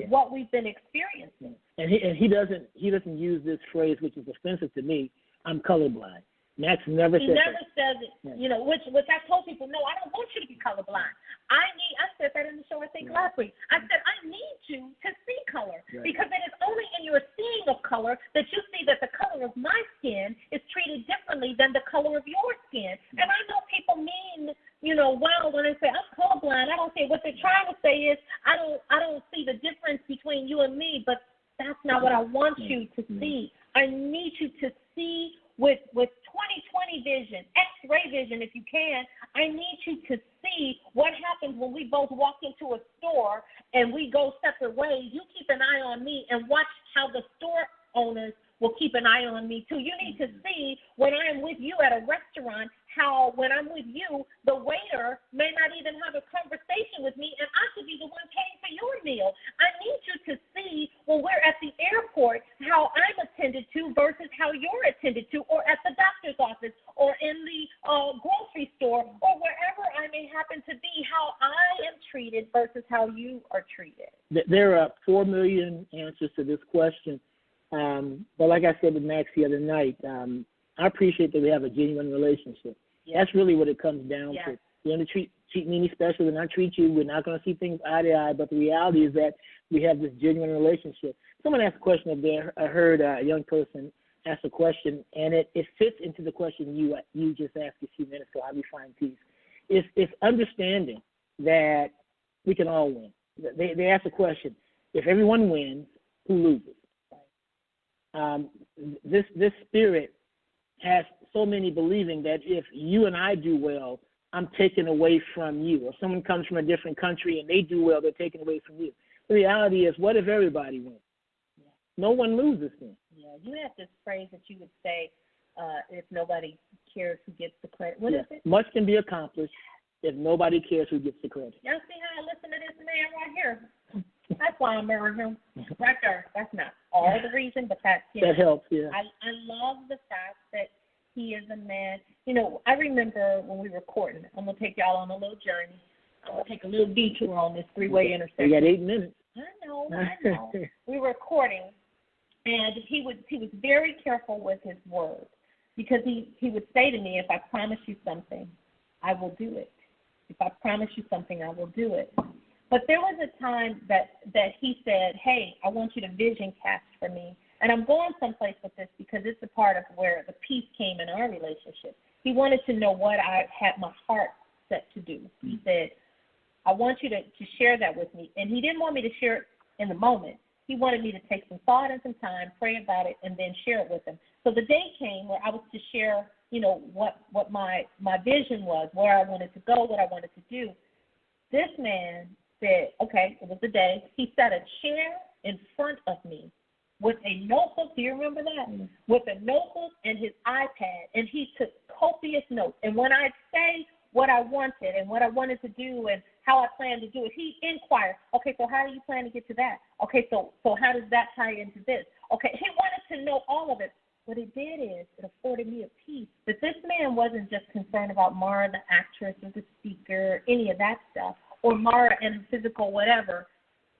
what we've been experiencing. And he doesn't use this phrase, which is offensive to me. I'm colorblind. Max never says it, which I told people, no, I don't want you to be colorblind. I said that in the show, I think, last week. I said, I need you to see color, because it is only in your seeing of color that you see that the color of my skin is treated differently than the color of your skin. And I know people mean, well, when they say I'm colorblind, I don't say, what they're trying to say is, I don't see the difference between you and me, but that's not what I want you to see. I need you to see with 20/20 vision, X-ray vision if you can. I need you to see what happens when we both walk into a store and we go separate ways. You keep an eye on me and watch how the store owners will keep an eye on me too. You need to see when I am with you at a restaurant, how when I'm with you, the waiter may not even have a conversation with me, and I for your meal. I need you to see when we're at the airport how I'm attended to versus how you're attended to, or at the doctor's office, or in the grocery store, or wherever I may happen to be, how I am treated versus how you are treated. There are 4 million answers to this question. But like I said to Max the other night, I appreciate that we have a genuine relationship. Yeah. That's really what it comes down to. You're going to treat me any special, and I treat you. We're not going to see things eye to eye, but the reality is that we have this genuine relationship. Someone asked a question up there. I heard a young person ask a question, and it fits into the question you just asked a few minutes ago, how we find peace. It's understanding that we can all win. They asked a question, if everyone wins, who loses? This spirit has so many believing that if you and I do well, I'm taken away from you. Or someone comes from a different country and they do well, they're taken away from you. The reality is, what if everybody wins? Yeah. No one loses then. Yeah, you have this phrase that you would say, if nobody cares who gets the credit. What is it? Much can be accomplished if nobody cares who gets the credit. Y'all see how I listen to this man right here? That's why I married him. Right there. That's not all the reason, but that's him. That helps, yeah. I love the fact that he is a man. You know, I remember when we were courting. I'm going to take y'all on a little journey. I'm going to take a little detour on this three-way intersection. You got 8 minutes. I know. We were courting, and he was very careful with his words, because he would say to me, if I promise you something, I will do it. If I promise you something, I will do it. But there was a time that he said, hey, I want you to vision cast for me. And I'm going someplace with this because it's a part of where the peace came in our relationship. He wanted to know what I had my heart set to do. He said, I want you to share that with me. And he didn't want me to share it in the moment. He wanted me to take some thought and some time, pray about it, and then share it with him. So the day came where I was to share, you know, what my vision was, where I wanted to go, what I wanted to do. This man said, okay, it was the day. He set a chair in front of me with a notebook. Do you remember that? Mm-hmm. With a notebook and his iPad, and he took copious notes. And when I say what I wanted and what I wanted to do and how I planned to do it, he inquired, okay, so how do you plan to get to that? Okay, so how does that tie into this? Okay, he wanted to know all of it. What it did is it afforded me a peace. But this man wasn't just concerned about Maura, the actress, or the speaker, any of that stuff, or Maura and her physical whatever.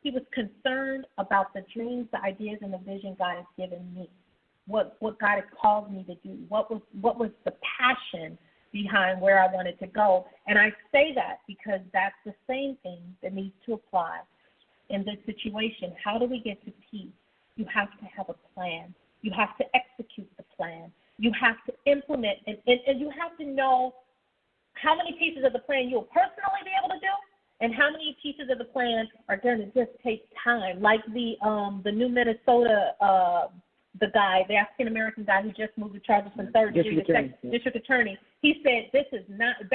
He was concerned about the dreams, the ideas, and the vision God has given me, what God has called me to do, what was the passion behind where I wanted to go. And I say that because that's the same thing that needs to apply in this situation. How do we get to peace? You have to have a plan. You have to execute the plan. You have to implement, and you have to know how many pieces of the plan you'll personally be able to do, and how many pieces of the plan are going to just take time. Like the New Minnesota, the guy, the African-American guy who just moved to charges from third degree to district attorney, he said, this is not a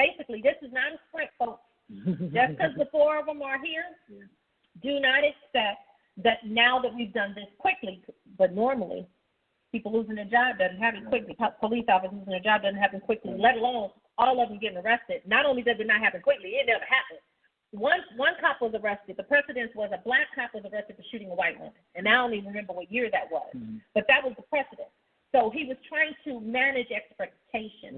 sprint, folks. Just because the 4 of them are here, do not expect that now that we've done this quickly, but normally people losing their job doesn't happen quickly. Police officers losing their job doesn't happen quickly, let alone all of them getting arrested. Not only does it not happen quickly, it never happens. One cop was arrested. The precedence was a black cop was arrested for shooting a white woman. And I don't even remember what year that was. Mm-hmm. But that was the precedent. So he was trying to manage expectations,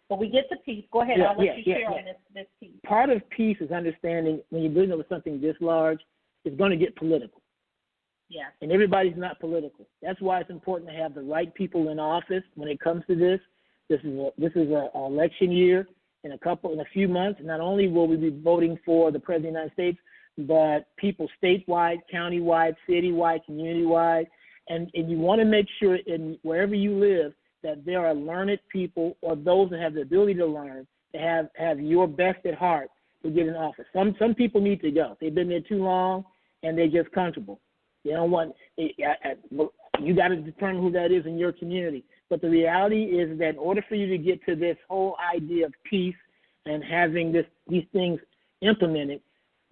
But we get to peace. Go ahead. I'll let you share on this piece. Part of peace is understanding when you're dealing with something this large, it's going to get political. Yeah. And everybody's not political. That's why it's important to have the right people in office when it comes to this. This is an election year. In a few months, not only will we be voting for the President of the United States, but people statewide, countywide, citywide, community-wide, and you want to make sure in wherever you live that there are learned people or those that have the ability to learn, to have your best at heart to get in office. Some people need to go. They've been there too long, and they're just comfortable. They don't want. You got to determine who that is in your community. But the reality is that in order for you to get to this whole idea of peace and having these things implemented,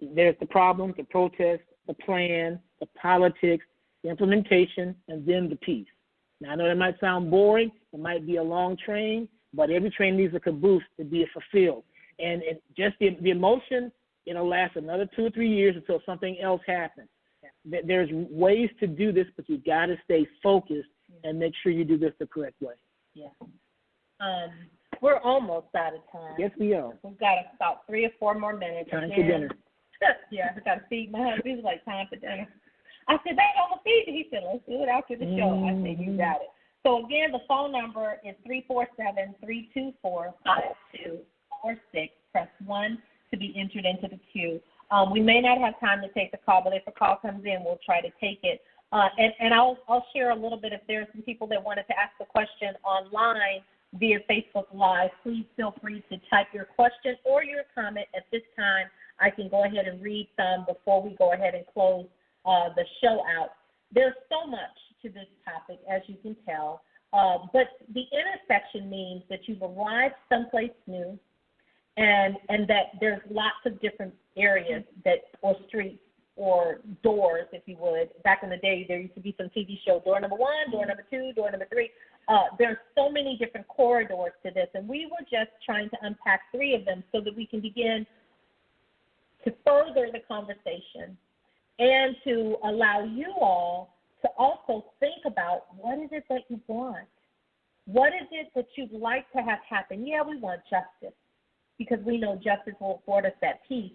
there's the problem, the protest, the plan, the politics, the implementation, and then the peace. Now, I know that might sound boring. It might be a long train, but every train needs a caboose to be fulfilled. And just the emotion it'll last another 2 or 3 years until something else happens. Yeah. There's ways to do this, but you got to stay focused and make sure you do this the correct way. Yeah. We're almost out of time. Yes, we are. We've got about 3 or 4 more minutes. Time for dinner. Yeah, I got to feed my husband. He's like, time for dinner. I said, they don't feed you. He said, let's do it after the show. I said, you got it. So, again, the phone number is 347-324-5246. Press 1 to be entered into the queue. We may not have time to take the call, but if a call comes in, we'll try to take it. And I'll share a little bit if there are some people that wanted to ask a question online via Facebook Live. Please feel free to type your question or your comment at this time. I can go ahead and read some before we go ahead and close the show out. There's so much to this topic, as you can tell, but the intersection means that you've arrived someplace new, and that there's lots of different areas or streets or doors, if you would. Back in the day, there used to be some TV show, door number 1, door number 2, door number 3. There's so many different corridors to this, and we were just trying to unpack 3 of them so that we can begin to further the conversation and to allow you all to also think about what is it that you want? What is it that you'd like to have happen? Yeah, we want justice because we know justice will afford us that peace.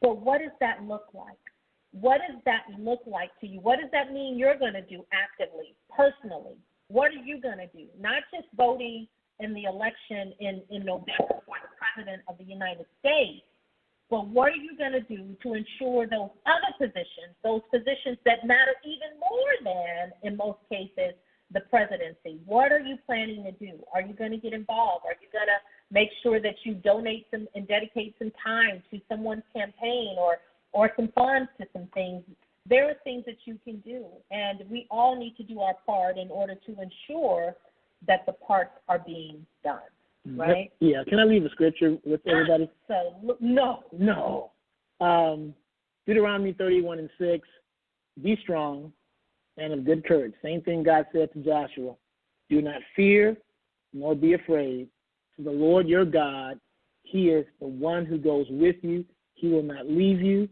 But what does that look like? What does that look like to you? What does that mean you're going to do actively, personally? What are you going to do? Not just voting in the election in November for the President of the United States, but what are you going to do to ensure those other positions, those positions that matter even more than, in most cases, the presidency? What are you planning to do? Are you going to get involved? Are you going to make sure that you donate some and dedicate some time to someone's campaign or some funds to some things? There are things that you can do, and we all need to do our part in order to ensure that the parts are being done. Right? Yeah. Can I leave a scripture with everybody? No. Deuteronomy 31:6. Be strong and of good courage. Same thing God said to Joshua. Do not fear nor be afraid. For the Lord your God, He is the one who goes with you. He will not leave you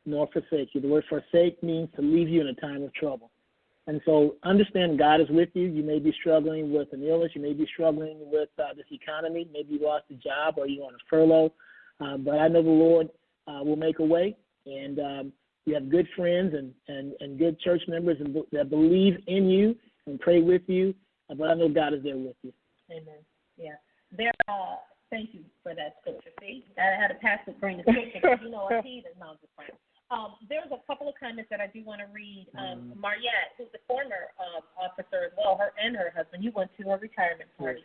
nor forsake you. The word forsake means to leave you in a time of trouble. And so understand God is with you. You may be struggling with an illness. You may be struggling with this economy. Maybe you lost a job or you're on a furlough. But I know the Lord will make a way. And you have good friends and good church members that believe in you and pray with you. But I know God is there with you. Amen. Yeah. Thank you for that scripture. See, I had a pastor bring the scripture because you know a heathen. No, I'm just playing. There's a couple of comments that I do want to read. Mariette, who's a former officer as well, her and her husband, you went to a retirement party.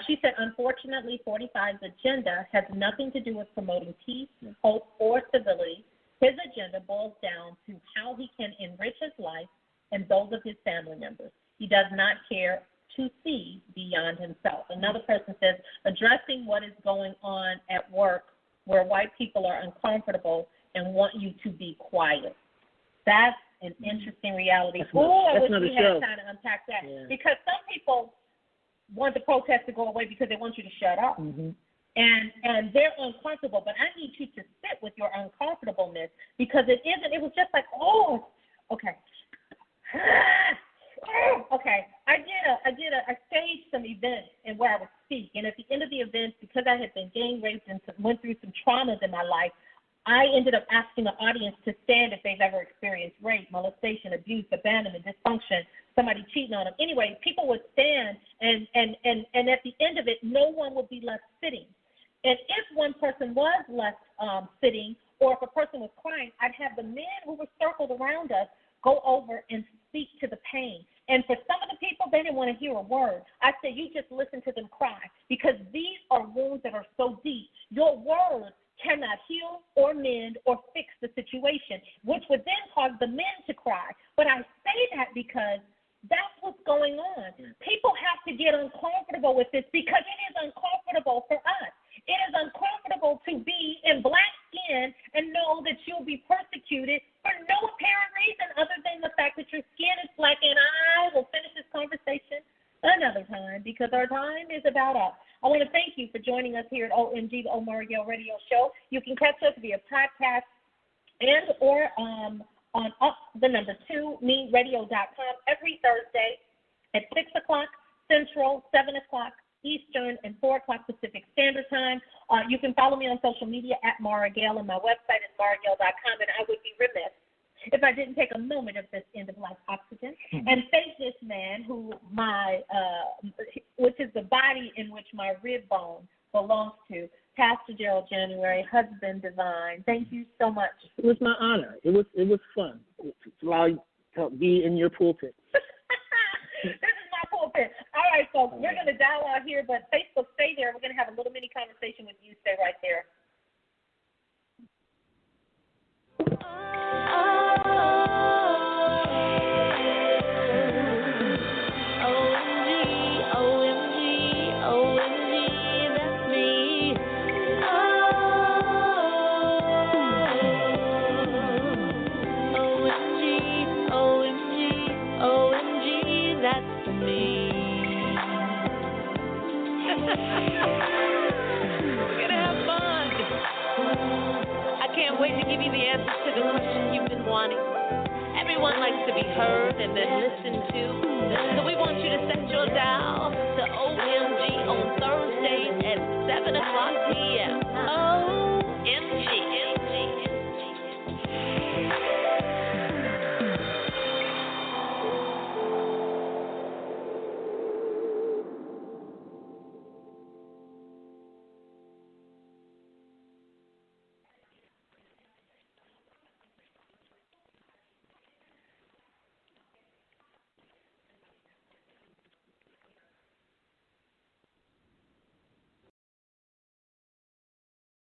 She said, unfortunately, 45's agenda has nothing to do with promoting peace, hope, or civility. His agenda boils down to how he can enrich his life and those of his family members. He does not care to see beyond himself. Another person says, addressing what is going on at work where white people are uncomfortable and want you to be quiet. That's an interesting reality. I wish we had time to unpack that. Yeah. Because some people want the protest to go away because they want you to shut up. Mm-hmm. And they're uncomfortable. But I need you to sit with your uncomfortableness because it was just like, okay. Okay, I staged some events and where I would speak, and at the end of the events, because I had been gang raped and went through some traumas in my life, I ended up asking the audience to stand if they've ever experienced rape, molestation, abuse, abandonment, dysfunction, somebody cheating on them. Anyway, people would stand, and at the end of it, no one would be left sitting. And if one person was left sitting, or if a person was crying, I'd have the men who were circled around us go over and speak to the pain. And for some of the people, they didn't want to hear a word. I said, you just listen to them cry, because these are wounds that are so deep. Your words cannot heal or mend or fix the situation, which would then cause the men to cry. But I say that because that's what's going on. People have to get uncomfortable with this because it is uncomfortable for us. It is uncomfortable to be in black skin and know that you'll be persecuted for no apparent reason other than the fact that your skin is black. And I will finish this conversation another time because our our time is about up. I want to thank you for joining us here at OMG, the Maura Gale Radio Show. You can catch us via podcast and or on up2meradio.com every Thursday at 6 o'clock Central, 7 o'clock Eastern, and 4 o'clock Pacific Standard Time. You can follow me on social media at Maura Gale, and my website is mauragale.com, and I would be remiss if I didn't take a moment of this end-of-life oxygen and thank this man which is the body in which my rib bone belongs to, Pastor Jerald January, husband divine. Thank you so much. It was my honor. It was fun to allow you to be in your pulpit. This is my pulpit. All right, folks, we're going to dial out here, but Facebook, stay there. We're going to have a little mini conversation with you. Stay right there. Everyone likes to be heard and then listened to. So we want you to set your dial to OMG on Thursdays at 7 o'clock p.m.